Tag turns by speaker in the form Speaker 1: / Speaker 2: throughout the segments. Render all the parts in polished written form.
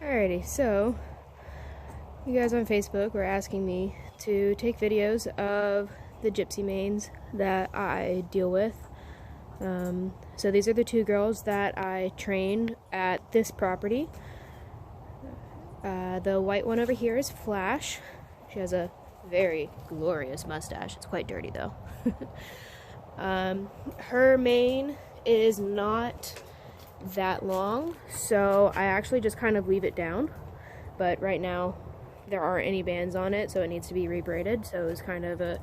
Speaker 1: Alrighty, so you guys on Facebook were asking me to take videos of the gypsy manes that I deal with. So these are the two girls that I trained at this property. The white one over here is Flash. She has a very glorious mustache. It's quite dirty though. Her mane is not that long, so I actually just kind of leave it down, but right now there aren't any bands on it, so it needs to be rebraided, so it was kind of a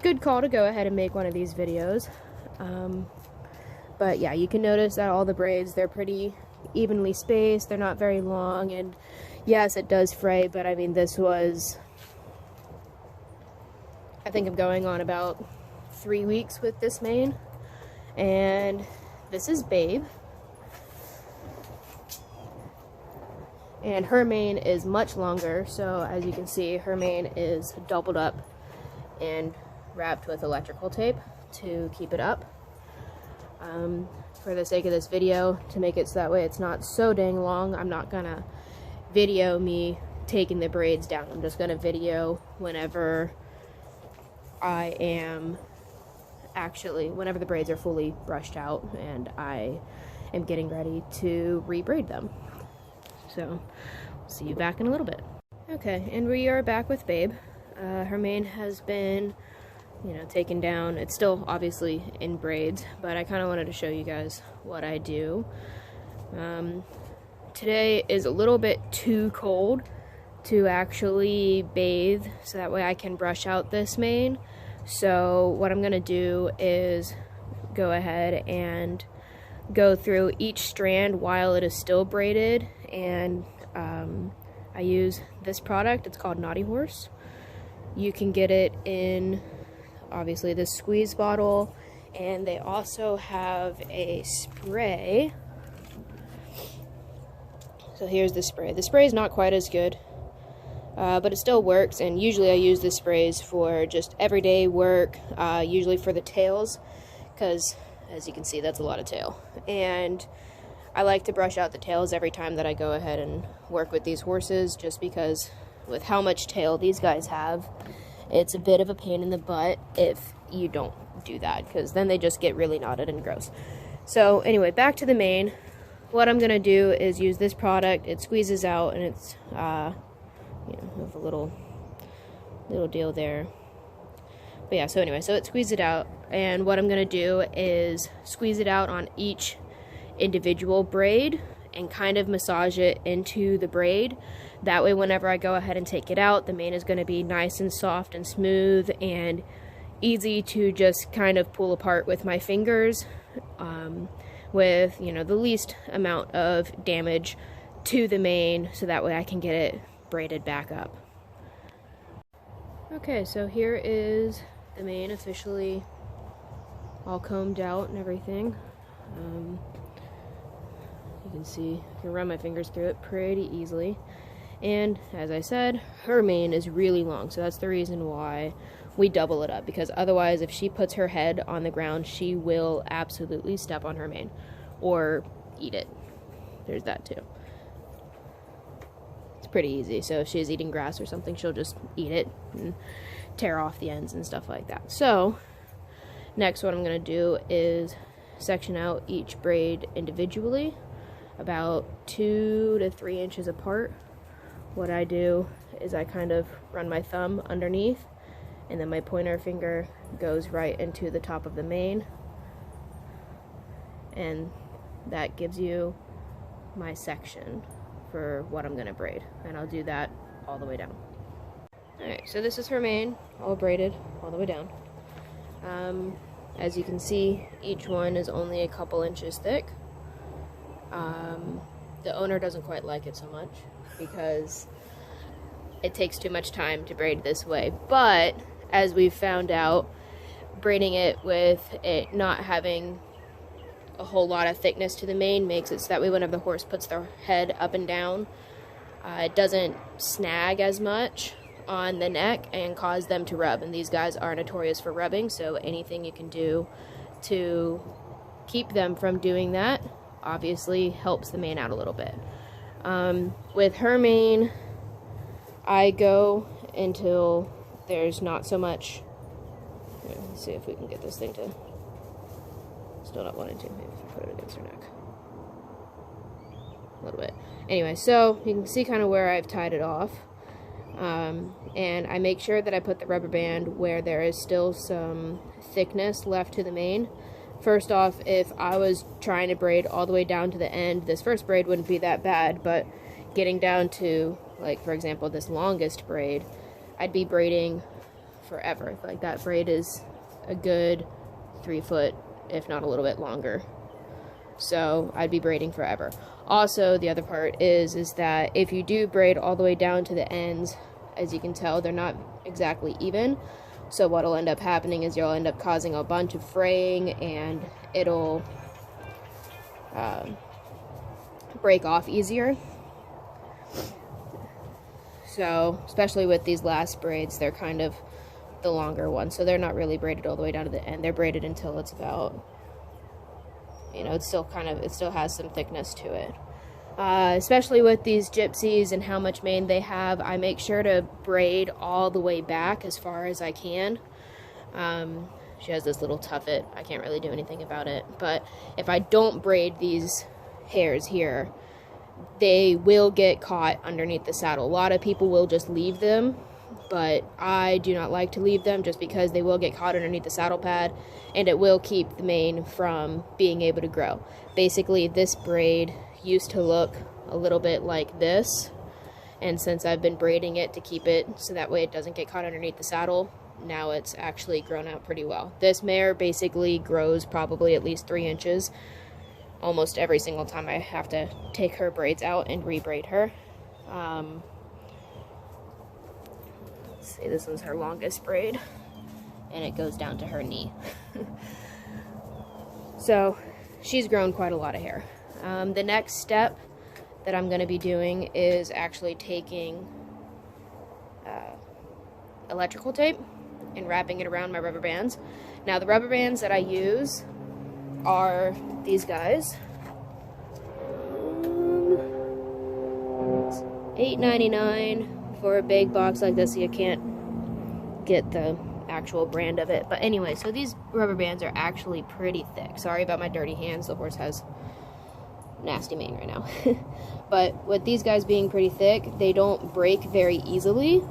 Speaker 1: good call to go ahead and make one of these videos. But yeah, you can notice that all the braids, they're pretty evenly spaced, they're not very long, and yes, it does fray, but I mean, this was, I think I'm going on about 3 weeks with this mane, and this is Babe. And her mane is much longer, so as you can see, her mane is doubled up and wrapped with electrical tape to keep it up. For the sake of this video, to make it so that way it's not so dang long, I'm not gonna video me taking the braids down. I'm just gonna video whenever I am whenever the braids are fully brushed out and I am getting ready to rebraid them. So, we'll see you back in a little bit. Okay, and we are back with Babe. Her mane has been, taken down. It's still obviously in braids, but I kind of wanted to show you guys what I do. Today is a little bit too cold to actually bathe, so that way I can brush out this mane. So what I'm gonna do is go ahead and go through each strand while it is still braided, and I use this product. It's called Naughty Horse. You can get it in obviously this squeeze bottle, and they also have a spray. So here's the spray. The spray is not quite as good, but it still works, and usually I use the sprays for just everyday work, usually for the tails, because as you can see, that's a lot of tail. And I like to brush out the tails every time that I go ahead and work with these horses, just because with how much tail these guys have, it's a bit of a pain in the butt if you don't do that, because then they just get really knotted and gross. So anyway, back to the mane. What I'm gonna do is use this product. It squeezes out, and it's with a little deal there. But yeah, so anyway, so it squeezes it out, and what I'm gonna do is squeeze it out on each individual braid and kind of massage it into the braid. That way, whenever I go ahead and take it out, the mane is gonna be nice and soft and smooth and easy to just kind of pull apart with my fingers, with, the least amount of damage to the mane, so that way I can get it braided back up. Okay, so here is the mane officially all combed out and everything. You can see, I can run my fingers through it pretty easily. And as I said, her mane is really long, so that's the reason why we double it up, because otherwise if she puts her head on the ground, she will absolutely step on her mane or eat it. There's that too. It's pretty easy, so if she's eating grass or something, she'll just eat it and tear off the ends and stuff like that. So next, what I'm going to do is section out each braid individually, about 2 to 3 inches apart. What I do is I kind of run my thumb underneath, and then my pointer finger goes right into the top of the mane, and that gives you my section for what I'm going to braid, and I'll do that all the way down. Alright, so this is her mane, all braided all the way down. As you can see, each one is only a couple inches thick. The owner doesn't quite like it so much because it takes too much time to braid this way, but as we've found out, braiding it with it not having a whole lot of thickness to the mane makes it so that way whenever the horse puts their head up and down, it doesn't snag as much on the neck and cause them to rub, and these guys are notorious for rubbing, so anything you can do to keep them from doing that obviously helps the mane out a little bit. With her mane, I go until there's not so much. Here, let's see if we can get this thing to still not wanting to. Maybe if I put it against her neck a little bit. Anyway, so you can see kind of where I've tied it off. And I make sure that I put the rubber band where there is still some thickness left to the mane. First off, if I was trying to braid all the way down to the end, this first braid wouldn't be that bad, but getting down to, like, for example, this longest braid, I'd be braiding forever. Like, that braid is a good 3 foot, if not a little bit longer. So I'd be braiding forever. Also, the other part is that if you do braid all the way down to the ends, as you can tell, they're not exactly even. So what'll end up happening is you'll end up causing a bunch of fraying, and it'll break off easier. So, especially with these last braids, they're kind of the longer ones. So they're not really braided all the way down to the end. They're braided until it's about, you know, it's still it still has some thickness to it. Especially with these gypsies and how much mane they have, I make sure to braid all the way back as far as I can. She has this little tuffet. I can't really do anything about it. But if I don't braid these hairs here, they will get caught underneath the saddle. A lot of people will just leave them, but I do not like to leave them just because they will get caught underneath the saddle pad, and it will keep the mane from being able to grow. Basically, this braid used to look a little bit like this, and since I've been braiding it to keep it so that way it doesn't get caught underneath the saddle, now it's actually grown out pretty well. This mare basically grows probably at least 3 inches almost every single time I have to take her braids out and re-braid her. Let's see, this one's her longest braid, and it goes down to her knee. So she's grown quite a lot of hair. The next step that I'm going to be doing is actually taking electrical tape and wrapping it around my rubber bands. Now, the rubber bands that I use are these guys. It's $8.99 for a big box like this, so you can't get the actual brand of it. But anyway, so these rubber bands are actually pretty thick. Sorry about my dirty hands. The horse has nasty mane right now. But with these guys being pretty thick, they don't break very easily,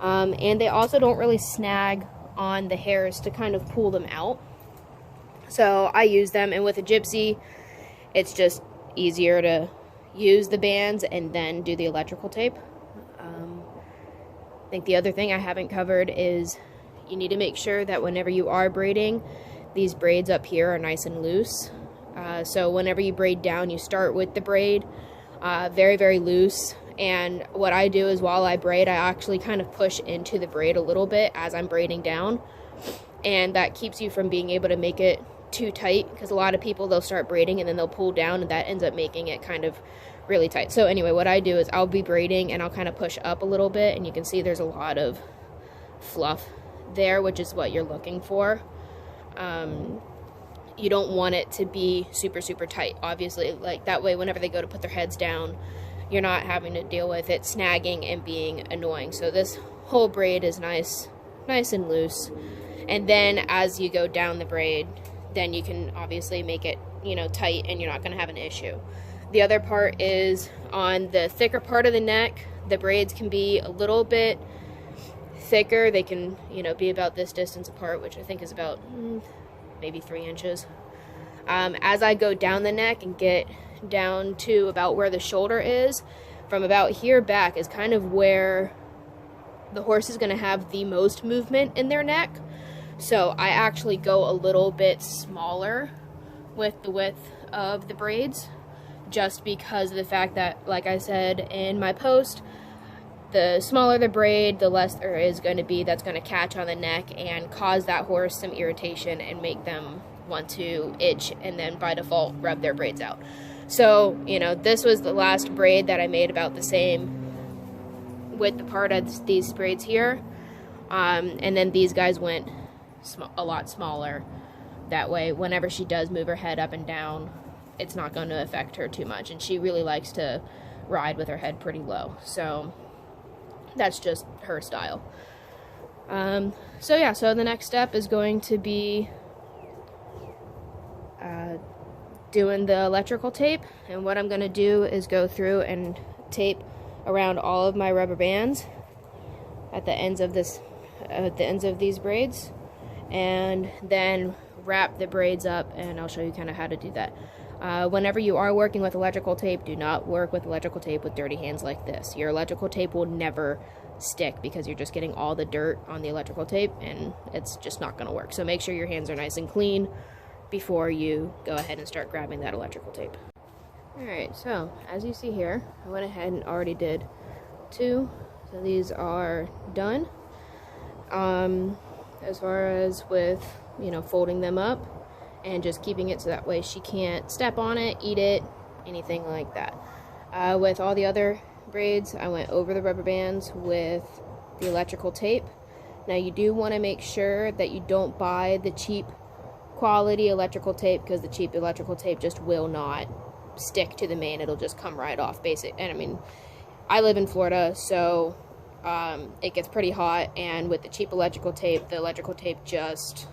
Speaker 1: and they also don't really snag on the hairs to kind of pull them out. So I use them, and with a gypsy, it's just easier to use the bands and then do the electrical tape. I think the other thing I haven't covered is you need to make sure that whenever you are braiding, these braids up here are nice and loose. So whenever you braid down, you start with the braid very, very loose. And what I do is while I braid, I actually kind of push into the braid a little bit as I'm braiding down. And that keeps you from being able to make it too tight, because a lot of people, they'll start braiding and then they'll pull down, and that ends up making it kind of really tight. So anyway, what I do is I'll be braiding and I'll kind of push up a little bit, and you can see there's a lot of fluff there, which is what you're looking for. You don't want it to be super, super tight, obviously. Like, that way, whenever they go to put their heads down, you're not having to deal with it snagging and being annoying. So this whole braid is nice and loose. And then as you go down the braid, then you can obviously make it, you know, tight, and you're not going to have an issue. The other part is on the thicker part of the neck, the braids can be a little bit thicker. They can, you know, be about this distance apart, which I think is about maybe 3 inches. As I go down the neck and get down to about where the shoulder is, from about here back is kind of where the horse is going to have the most movement in their neck. So I actually go a little bit smaller with the width of the braids, just because of the fact that, like I said in my post, the smaller the braid, the less there is going to be that's going to catch on the neck and cause that horse some irritation and make them want to itch and then by default rub their braids out. So, you know, this was the last braid that I made about the same width apart as these braids here. And then these guys went a lot smaller. That way, whenever she does move her head up and down, it's not going to affect her too much. And she really likes to ride with her head pretty low. So that's just her style. So yeah, so the next step is going to be doing the electrical tape. And what I'm going to do is go through and tape around all of my rubber bands at the ends of these braids, and then wrap the braids up, and I'll show you kind of how to do that. Whenever you are working with electrical tape, do not work with electrical tape with dirty hands like this. Your electrical tape will never stick because you're just getting all the dirt on the electrical tape, and it's just not going to work. So make sure your hands are nice and clean before you go ahead and start grabbing that electrical tape. Alright, so as you see here, I went ahead and already did 2. So these are done. As far as with, you know, folding them up and just keeping it so that way she can't step on it, eat it, anything like that. With all the other braids, I went over the rubber bands with the electrical tape. Now you do want to make sure that you don't buy the cheap quality electrical tape, because the cheap electrical tape just will not stick to the mane. It'll just come right off, and I mean, I live in Florida, so it gets pretty hot, and with the cheap electrical tape, the electrical tape just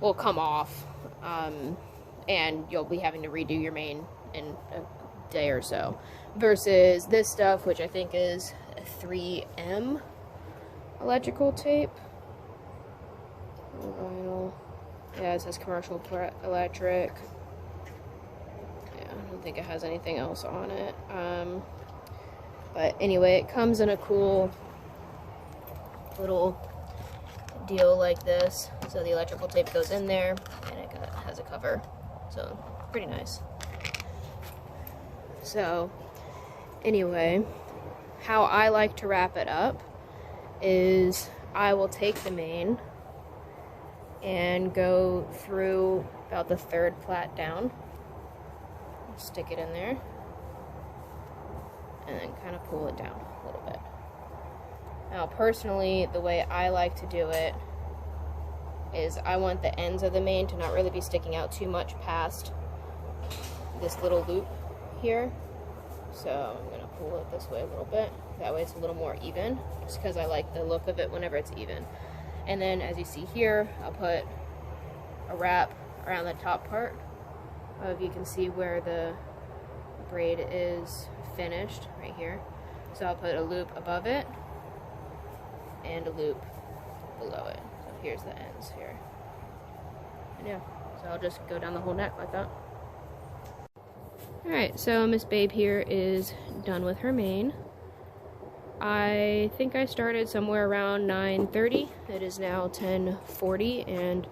Speaker 1: will come off, and you'll be having to redo your mane in a day or so, versus this stuff, which I think is a 3M electrical tape. Vinyl. Yeah, it says commercial electric. Yeah, I don't think it has anything else on it. But anyway, it comes in a cool little deal like this. So the electrical tape goes in there, and it has a cover. So pretty nice. So anyway, how I like to wrap it up is I will take the mane and go through about the 3rd plait down, stick it in there, and then kind of pull it down a little bit. Now personally, the way I like to do it is I want the ends of the mane to not really be sticking out too much past this little loop here. So I'm going to pull it this way a little bit, that way it's a little more even, just because I like the look of it whenever it's even. And then as you see here, I'll put a wrap around the top part. You can see where the braid is finished right here. So I'll put a loop above it and a loop below it. So here's the ends here. And yeah, so I'll just go down the whole neck like that. Alright, so Miss Babe here is done with her mane. I think I started somewhere around 9:30. It is now 10:40 and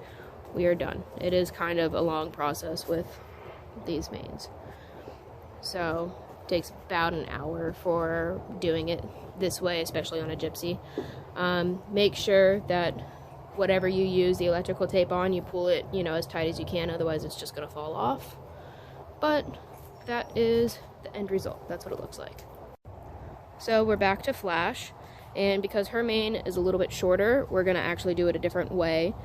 Speaker 1: we are done. It is kind of a long process with these manes. So it takes about an hour for doing it this way, especially on a gypsy. Make sure that whatever you use the electrical tape on, you pull it, you know, as tight as you can, otherwise it's just gonna fall off. But that is the end result. That's what it looks like. So we're back to Flash, and because her mane is a little bit shorter, we're going to actually do it a different way,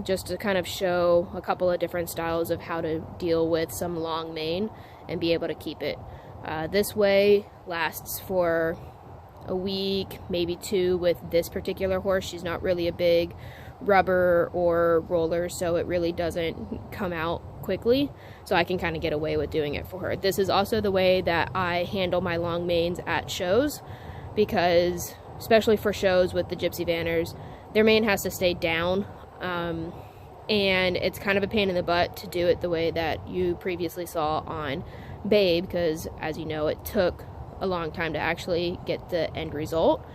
Speaker 1: just to kind of show a couple of different styles of how to deal with some long mane and be able to keep it. This way lasts for a week, maybe 2 with this particular horse. She's not really a big rubber or roller, so it really doesn't come out quickly, so I can kind of get away with doing it for her. This is also the way that I handle my long manes at shows, because especially for shows with the Gypsy Vanners, their mane has to stay down, and it's kind of a pain in the butt to do it the way that you previously saw on Babe, because as you know, it took a long time to actually get the end result.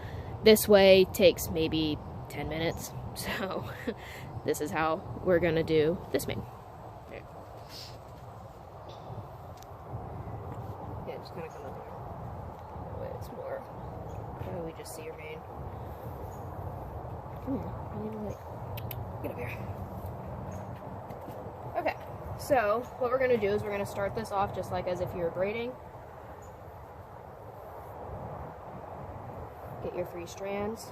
Speaker 1: This way takes maybe 10 minutes, so this is how we're gonna do this mane. Okay. Yeah, just kind of come up here. That way it's more, we just see your mane. Come here, I need to like, get up here. Okay, so what we're gonna do is we're gonna start this off just like as if you were braiding. Get your 3 strands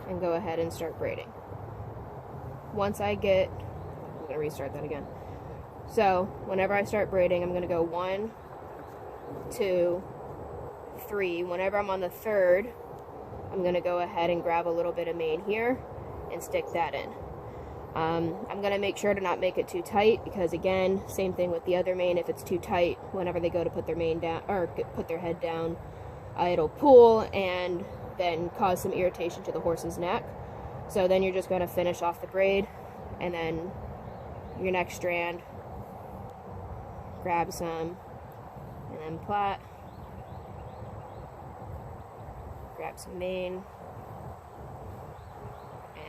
Speaker 1: and go ahead and start braiding. Once I get, I'm going to restart that again. So whenever I start braiding, I'm going to go 1, 2, 3. Whenever I'm on the third, I'm going to go ahead and grab a little bit of mane here and stick that in. I'm going to make sure to not make it too tight, because again, same thing with the other mane. If it's too tight, whenever they go to put their mane down or put their head down, it'll pull and then cause some irritation to the horse's neck. So then you're just going to finish off the braid, and then your next strand, grab some, and then plait, grab some mane,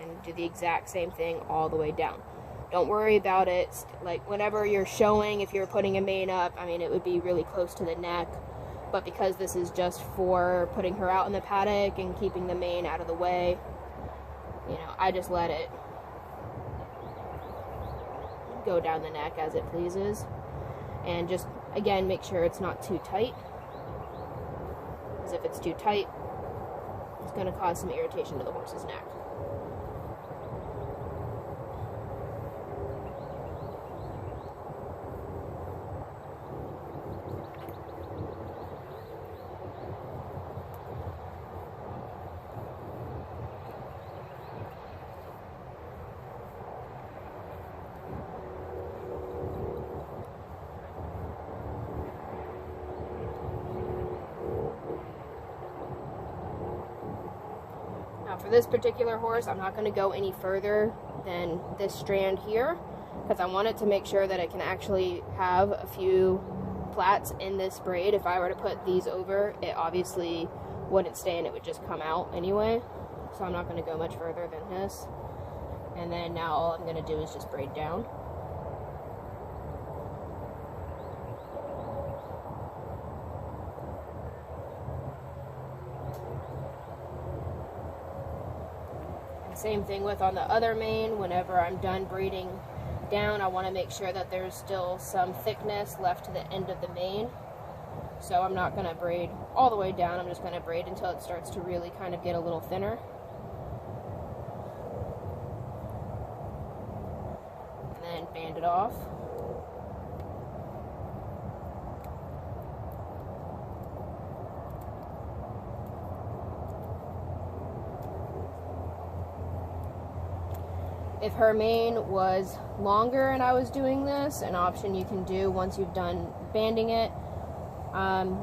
Speaker 1: and do the exact same thing all the way down. Don't worry about it, like whenever you're showing, if you're putting a mane up, I mean, it would be really close to the neck, but because this is just for putting her out in the paddock and keeping the mane out of the way, you know, I just let it go down the neck as it pleases. And just, again, make sure it's not too tight, because if it's too tight, it's going to cause some irritation to the horse's neck. For this particular horse, I'm not going to go any further than this strand here, because I wanted to make sure that it can actually have a few plaits in this braid. If I were to put these over, it obviously wouldn't stay and it would just come out anyway. So I'm not going to go much further than this. And then now all I'm going to do is just braid down. Same thing with on the other mane. Whenever I'm done braiding down, I want to make sure that there's still some thickness left to the end of the mane. So I'm not going to braid all the way down. I'm just going to braid until it starts to really kind of get a little thinner. And then band it off. If her mane was longer and I was doing this, an option you can do once you've done banding it,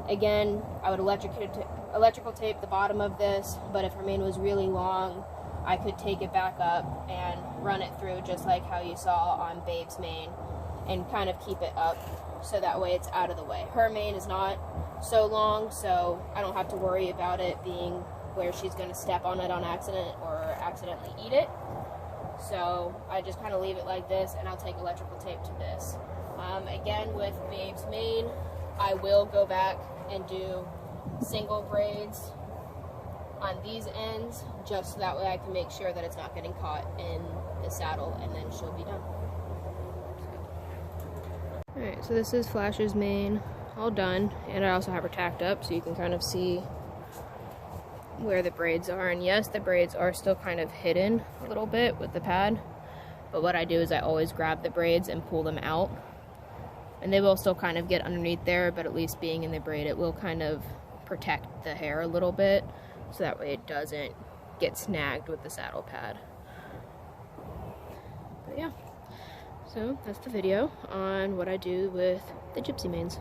Speaker 1: again, I would electrical tape the bottom of this, but if her mane was really long, I could take it back up and run it through just like how you saw on Babe's mane, and kind of keep it up so that way it's out of the way. Her mane is not so long, so I don't have to worry about it being where she's going to step on it on accident or accidentally eat it. So I just kind of leave it like this, and I'll take electrical tape to this. Again, with Babe's mane, I will go back and do single braids on these ends, just so that way I can make sure that it's not getting caught in the saddle, and then she'll be done. Alright, so this is Flash's mane, all done, and I also have her tacked up so you can kind of see where the braids are. And yes, the braids are still kind of hidden a little bit with the pad, but what I do is I always grab the braids and pull them out, and they will still kind of get underneath there, but at least being in the braid, it will kind of protect the hair a little bit, so that way it doesn't get snagged with the saddle pad. But yeah, so that's the video on what I do with the gypsy manes.